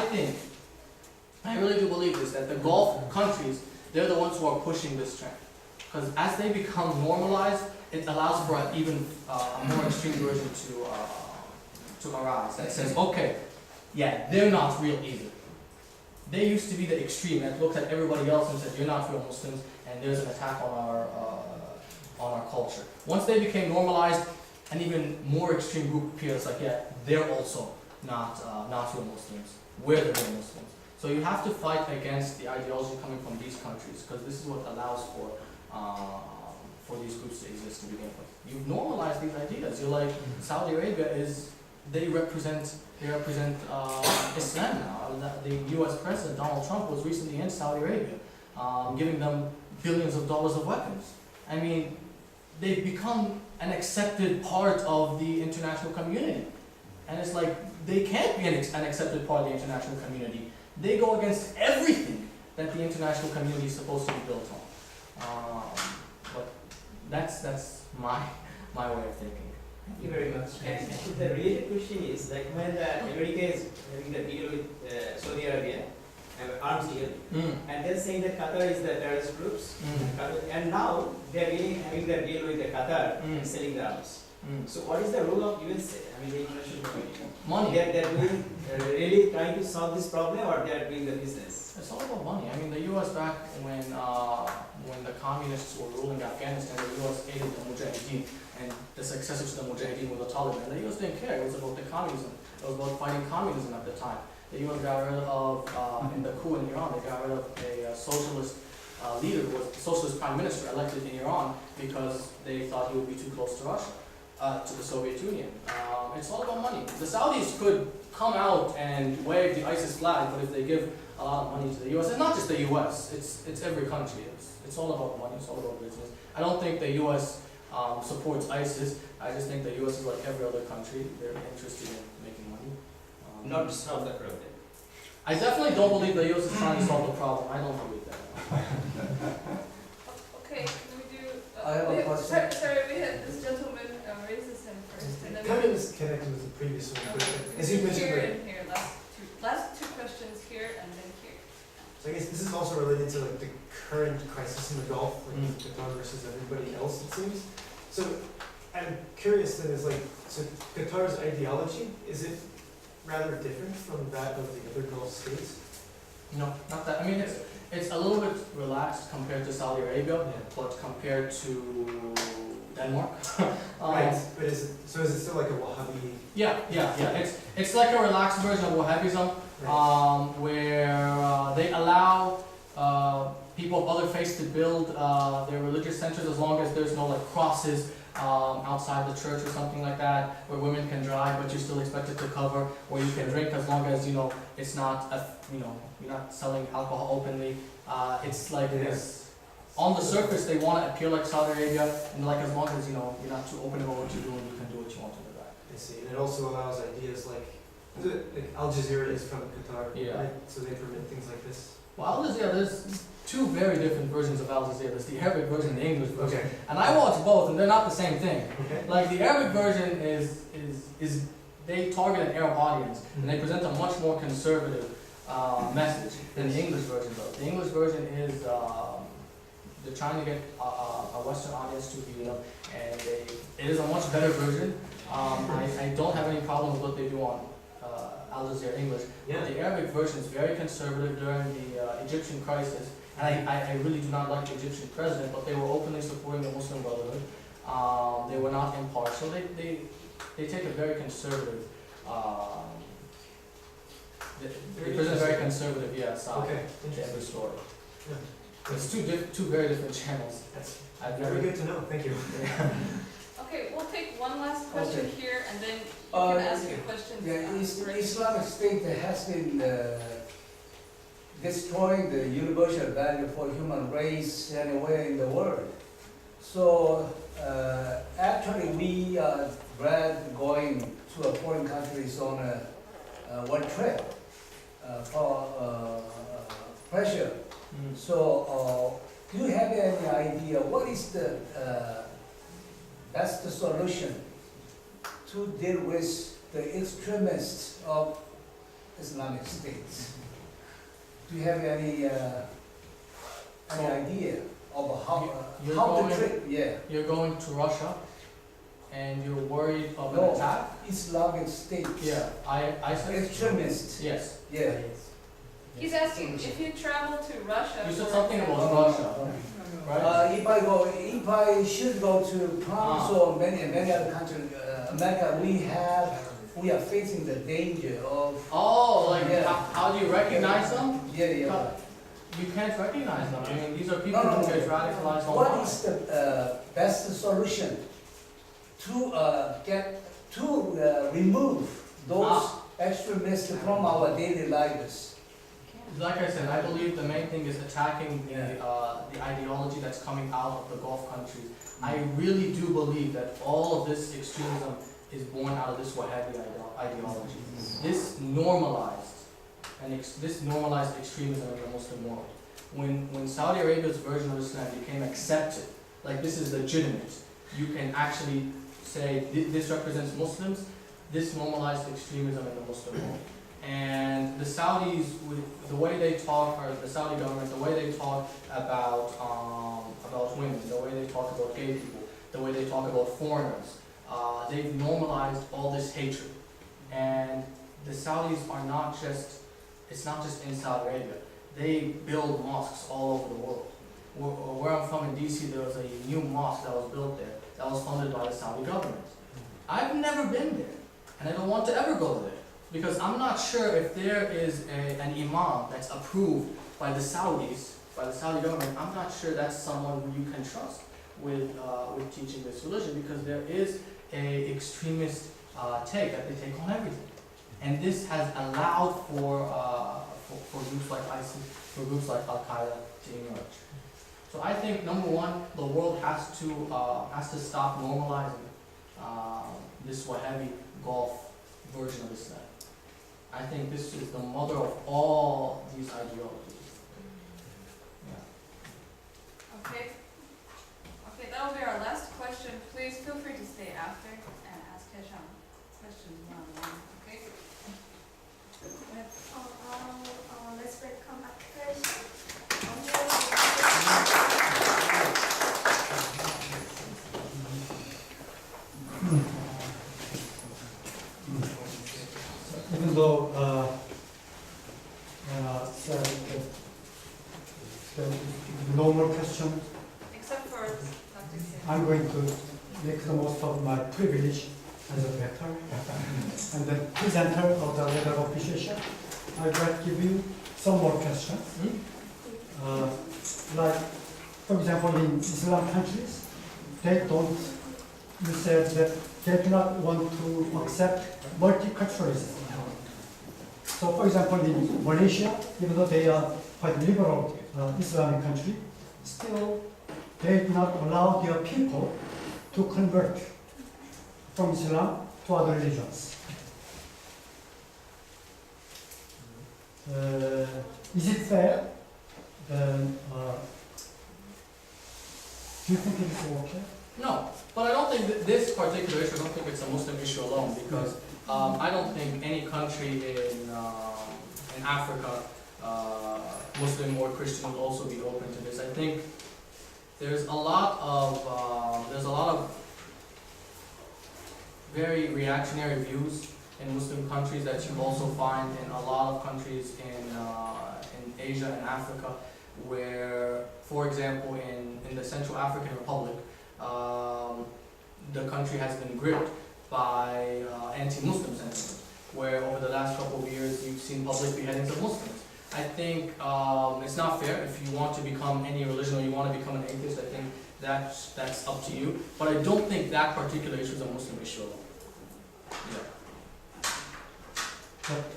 S2: really do believe this, that the Gulf countries, they're the ones who are pushing this trend. Because as they become normalized, it allows for an even a more extreme version to arise that says, okay, yeah, they're not real either. They used to be the extreme that looked at everybody else and said, you're not real Muslims, and there's an attack on our culture. Once they became normalized, an even more extreme group appears, like, yeah, they're also not real Muslims. We're the real Muslims. So you have to fight against the ideology coming from these countries, because this is what allows for these groups to exist to begin with. You've normalized these ideas. You're like, Saudi Arabia they represent Islam now. The U.S. President Donald Trump was recently in Saudi Arabia, giving them billions of dollars of weapons. I mean, they've become an accepted part of the international community. And it's like, they can't be an accepted part of the international community. They go against everything that the international community is supposed to be built on. But that's my way of thinking.
S5: Thank you very much. And the related question is, like, when the America is having the deal with Saudi Arabia, arms deal, and they're saying that Qatar is the terrorist groups, and now they're really having the deal with the Qatar and selling the arms. So what is the role of USA? I mean, the international community.
S2: Money.
S5: They're doing, really trying to solve this problem, or they're doing the business?
S2: It's all about money. I mean, the U.S. back when the communists were ruling Afghanistan, the U.S. aided the Mujahideen, and the successors to the Mujahideen were the Taliban. The U.S. didn't care. It was about the communism. It was about fighting communism at the time. The U.S. got rid of, in the coup in Iran, they got rid of a socialist leader, who was the socialist prime minister elected in Iran because they thought he would be too close to Russia, to the Soviet Union. It's all about money. The Saudis could come out and wave the ISIS flag, but if they give a lot of money to the U.S., it's not just the U.S., it's every country. It's all about money, it's all about business. I don't think the U.S. Supports ISIS. I just think the U.S. is like every other country. They're interested in making money.
S5: Not to solve the problem.
S2: I definitely don't believe the U.S. is trying to solve the problem. I don't believe that.
S3: Okay, can we do?
S6: I have a question.
S3: Sorry, we had this gentleman raise his hand first, and then
S6: Kind of is connected with the previous one, but as you mentioned,
S3: here
S6: like,
S3: and here. Last two questions here and then here.
S6: so I guess this is also related to like the current crisis in the Gulf, like Qatar versus everybody else, it seems. So I'm curious then, is like, so Qatar's ideology, is it rather different from that of the other Gulf states?
S2: No, not that. I mean, it's a little bit relaxed compared to Saudi Arabia, but compared to Denmark.
S6: Right, but is it still like a Wahhabi?
S2: Yeah. It's like a relaxed version of Wahhabism, where they allow people of other faiths to build their religious centers as long as there's no like crosses outside the church or something like that, where women can drive but you're still expected to cover, where you can drink as long as it's not you're not selling alcohol openly. It's like this. On the surface, they want to appear like Saudi Arabia, and like as long as you're not too open about what you're doing, you can do what you want to do. That.
S6: I see, and it also allows ideas like Al Jazeera is from Qatar, right? So they permit things like this.
S2: Well, Al Jazeera, there's two very different versions of Al Jazeera. There's the Arabic version and the English version. Okay. And I watch both, and they're not the same thing. Okay. Like the Arabic version is they target an Arab audience, and they present a much more conservative message than the English version does. The English version is they're trying to get a Western audience to view them, and it is a much better version. I don't have any problem with what they do on Al Jazeera English. Yeah. But the Arabic version is very conservative during the Egyptian crisis, and I really do not like the Egyptian president, but they were openly supporting the Muslim Brotherhood. They were not impartial. They take a very conservative. They present a very conservative side to every story. Yeah. It's two very different channels.
S6: That's very good to know. Thank you.
S3: Okay, we'll take one last question here, and then you can ask your questions.
S7: Yeah, Islamic State has been destroying the universal value for human race anywhere in the world. So actually, we are glad going to a foreign countries on one trip for pressure. So do you have any idea what is the best solution to deal with the extremists of Islamic States? Do you have any idea of
S2: You're
S7: how
S2: going-
S7: to treat? Yeah.
S2: You're going to Russia, and you're worried of an
S7: No.
S2: attack.
S7: Islamic State.
S2: Yeah, I said.
S7: Extremists.
S2: Yes.
S7: Yeah.
S3: He's asking if you travel to Russia.
S2: You said
S3: for
S2: something
S3: example-
S2: about Russia, right?
S7: If I should go to France or many other countries, America, we are facing the danger of
S2: Oh, like
S7: Yeah.
S2: how do you recognize them?
S7: yeah.
S2: You can't recognize them. I mean, these are people
S7: No.
S2: who get radicalized
S7: What
S2: online.
S7: is the best solution to remove those extremists from our daily lives?
S2: Like I said, I believe the main thing is attacking the ideology that's coming out of the Gulf countries. I really do believe that all of this extremism is born out of this Wahhabi ideology. This normalized extremism in the Muslim world. When Saudi Arabia's version of Islam became accepted, like this is legitimate, you can actually say this represents Muslims, this normalized extremism in the Muslim world. And the Saudis, the way they talk, or the Saudi government, the way they talk about women, the way they talk about gay people, the way they talk about foreigners, they've normalized all this hatred. And the Saudis are not just, it's not just in Saudi Arabia. They build mosques all over the world. Where I'm from in DC, there was a new mosque that was built there that was funded by the Saudi government. I've never been there, and I don't want to ever go there. Because I'm not sure if there is an imam that's approved by the Saudis, by the Saudi government. I'm not sure that's someone who you can trust with teaching this religion, because there is a extremist take that they take on everything, and this has allowed for groups like ISIS, for groups like Al Qaeda to emerge. So I think number one, the world has to stop normalizing this Wahhabi Gulf version of Islam. I think this is the mother of all these ideologies. Yeah.
S3: Okay. Okay, that will be our last question. Please feel free to stay after and ask Hesham questions one-on-one. Okay? Go ahead.
S1: Let's welcome first.
S8: Even though no more question,
S3: Except for Dr. Singh.
S8: I'm going to make the most of my privilege as a veteran and the presenter of the letter of appreciation. I'd like to give you some more questions. Like, for example, in Islam countries, they don't, you said that they do not want to accept multiculturalism. So, for example, in Malaysia, even though they are quite liberal Islamic country, still they do not allow their people to convert from Islam to other religions. Is it fair? Then, do you think it is okay?
S2: No, but I don't think that this particular issue, I don't think it's a Muslim issue alone, because I don't think any country in Africa, Muslim or Christian, would also be open to this. I think there's a lot of very reactionary views in Muslim countries that you also find in a lot of countries in Asia and Africa, where, for example, in the Central African Republic, the country has been gripped by anti-Muslim sentiment, where over the last couple of years you've seen public beheadings of Muslims. I think it's not fair. If you want to become any religion or you want to become an atheist, I think that's up to you. But I don't think that particular issue is a Muslim issue alone. Yeah.
S8: But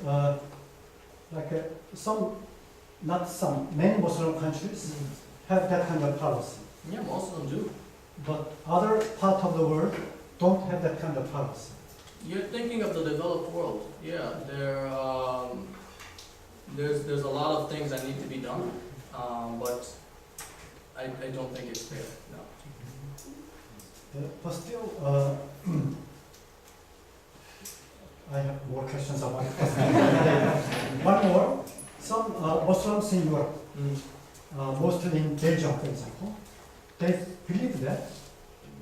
S8: many Muslim countries have that kind of policy.
S2: Yeah, most of them do.
S8: But other part of the world don't have that kind of policy.
S2: You're thinking of the developed world. Yeah, there's a lot of things that need to be done, but I don't think it's fair, no.
S8: But still, I have more questions about it. One more. Some Muslims in Europe, mostly in Belgium, for example, they believe that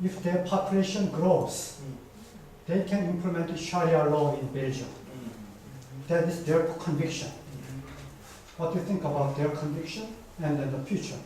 S8: if their population grows, they can implement Sharia law in Belgium. That is their conviction. What do you think about their conviction and then the future?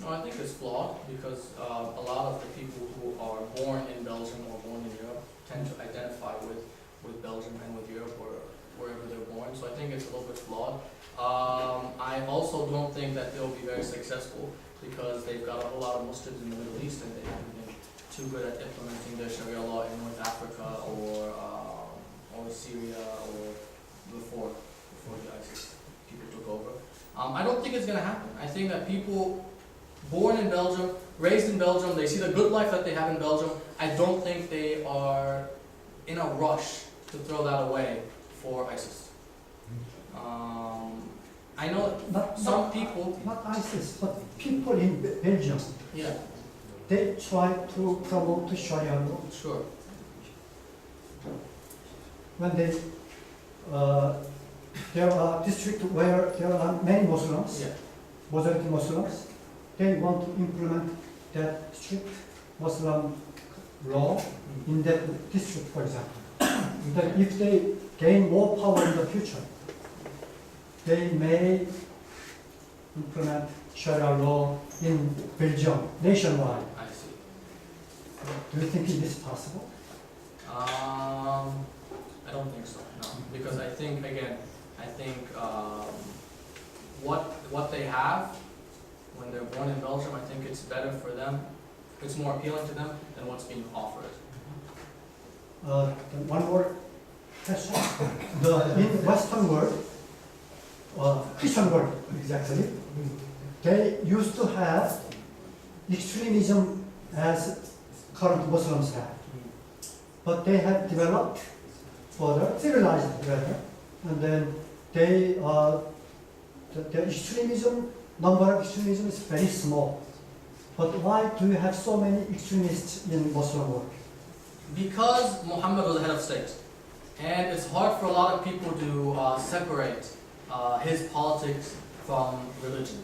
S2: No, I think it's flawed because a lot of the people who are born in Belgium or born in Europe tend to identify with Belgium and with Europe or wherever they're born. So I think it's a little bit flawed. I also don't think that they'll be very successful because they've got a whole lot of Muslims in the Middle East and they haven't been too good at implementing their Sharia law in North Africa or Syria or before the ISIS people took over. I don't think it's going to happen. I think that people born in Belgium, raised in Belgium, they see the good life that they have in Belgium. I don't think they are in a rush to throw that away for ISIS. I know some people.
S8: Not ISIS, but people in Belgium.
S2: Yeah,
S8: They try to promote the Sharia law.
S2: sure.
S8: When they, there are districts where there are many Muslims,
S2: Yeah.
S8: majority Muslims, they want to implement that strict Muslim law in that district, for example. That if they gain more power in the future, they may implement Sharia law in Belgium nationwide.
S2: I see.
S8: Do you think it is possible?
S2: I don't think so. No, because I think again, what they have when they're born in Belgium, I think it's better for them. It's more appealing to them than what's being offered.
S8: One more question. In Western world, Christian world exactly, they used to have extremism as current Muslims have. But they have developed further, civilized rather, and then they, the extremism, number of extremism is very small. But why do you have so many extremists in Muslim world?
S2: Because Muhammad was the head of state. And it's hard for a lot of people to separate his politics from religion.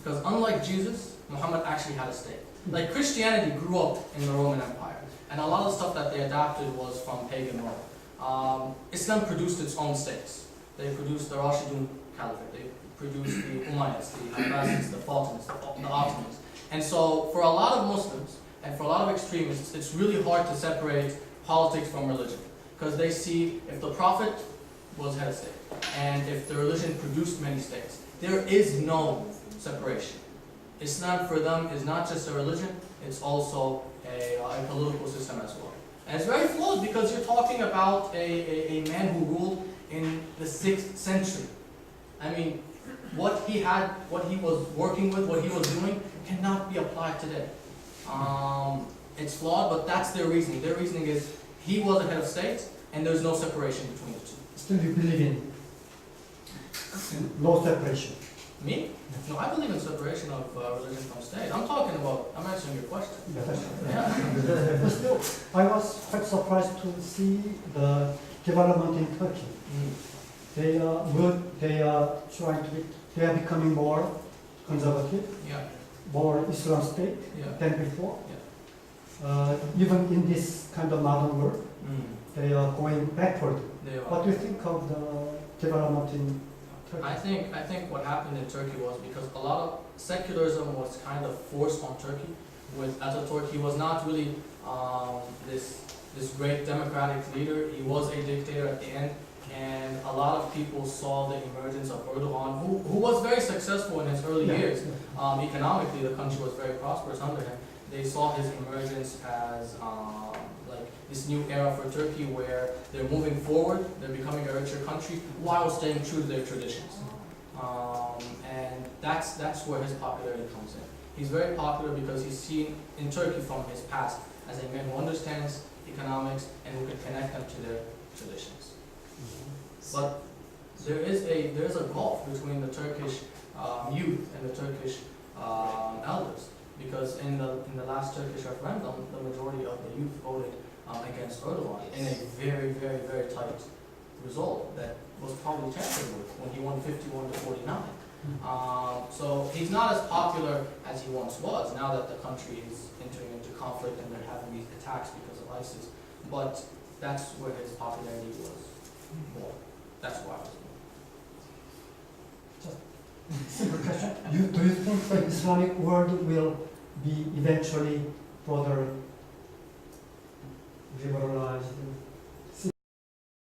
S2: Because unlike Jesus, Muhammad actually had a state. Like Christianity grew up in the Roman Empire. And a lot of stuff that they adapted was from pagan Rome. Islam produced its own states. They produced the Rashidun Caliphate. They produced the Umayyads, the Abbasids, the Fatimids, the Ottomans. And so for a lot of Muslims and for a lot of extremists, it's really hard to separate politics from religion. Because they see if the Prophet was head of state and if the religion produced many states, there is no separation. Islam for them is not just a religion, it's also a political system as well. And it's very flawed because you're talking about a man who ruled in the 6th century. I mean, what he had, what he was working with, what he was doing cannot be applied today. It's flawed, but that's their reasoning. Their reasoning is he was a head of state and there's no separation between the two.
S8: Still you believe in no separation?
S2: Me? No, I believe in separation of religion from state. I'm answering your question.
S8: Yeah, that's right.
S2: Yeah.
S8: But still, I was quite surprised to see the development in Turkey. They are good, they are becoming more conservative,
S2: Yeah.
S8: more Islam state
S2: Yeah.
S8: than before. Even in this kind of modern world, they are going backward.
S2: They are.
S8: What do you think of the development in Turkey?
S2: I think what happened in Turkey was because a lot of secularism was kind of forced on Turkey. With Ataturk, he was not really this great democratic leader. He was a dictator at the end, and a lot of people saw the emergence of Erdogan, who was very successful in his early years. Economically, the country was very prosperous under him. They saw his emergence as like this new era for Turkey where they're moving forward, they're becoming a richer country while staying true to their traditions. And that's where his popularity comes in. He's very popular because he's seen in Turkey from his past as a man who understands economics and who can connect them to their traditions. But there is a gulf between the Turkish youth and the Turkish elders. referendum, the majority of the youth voted against Erdogan in a very, very, very tight result that was probably tampered with when he won 51 to 49. So he's not as popular as he once was now that the country is entering into conflict and they're having these attacks because of ISIS. But that's where his popularity was more. That's why it was more.
S8: Simple question. Do you think the Islamic world will be eventually further liberalized